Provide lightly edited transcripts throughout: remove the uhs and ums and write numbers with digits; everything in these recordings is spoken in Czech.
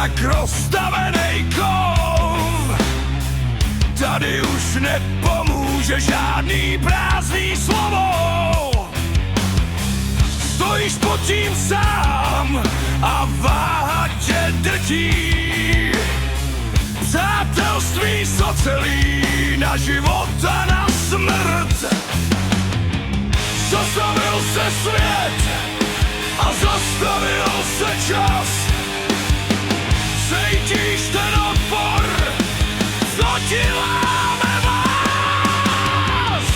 jak rozstavenej kov. Tady už nepomůže žádný prázdný slovo. Stojíš pod tím sám a váha tě drtí. Přátelství socelí na život a na smrt. Zastavil se svět a zastavil se čas. Cítíš ten odpor, co ti láme vás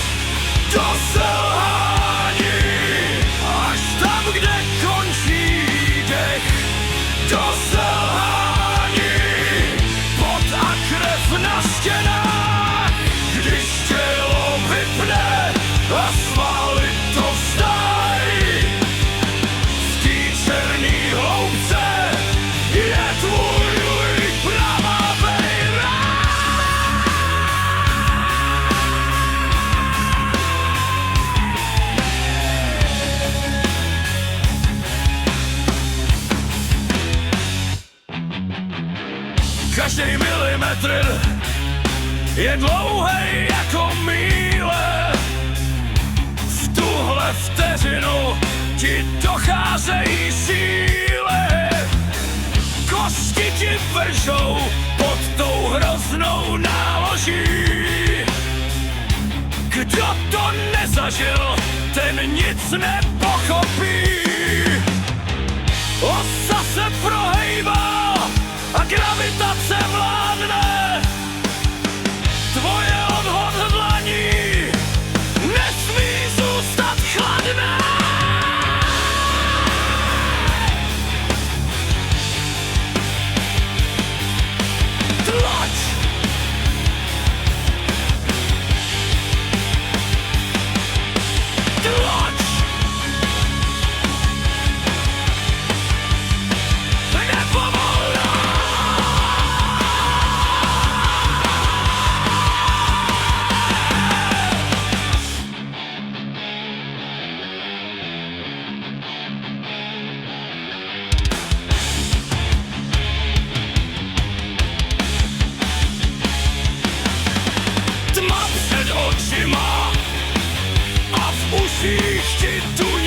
do selhání, až tam, kde končí dech, do selhání, pot a krev na stěnách, když tělo vypne a svaly to vzdají. V té černý hloubce je tvůj pravavej ráj. Každý milimetr je dlouhej jako míle. V tuhle vteřinu ti docházejí síly. Kosti ti vržou pod tou hroznou náloží. Kdo to nezažil, ten nic nepochopí. Osa se prohejbá a gravitace vládne. Tvoje odhodlání nesmí zůstat chladné. Tlač! Tlač! Nepovolná! Tma před očima a v uších ti tu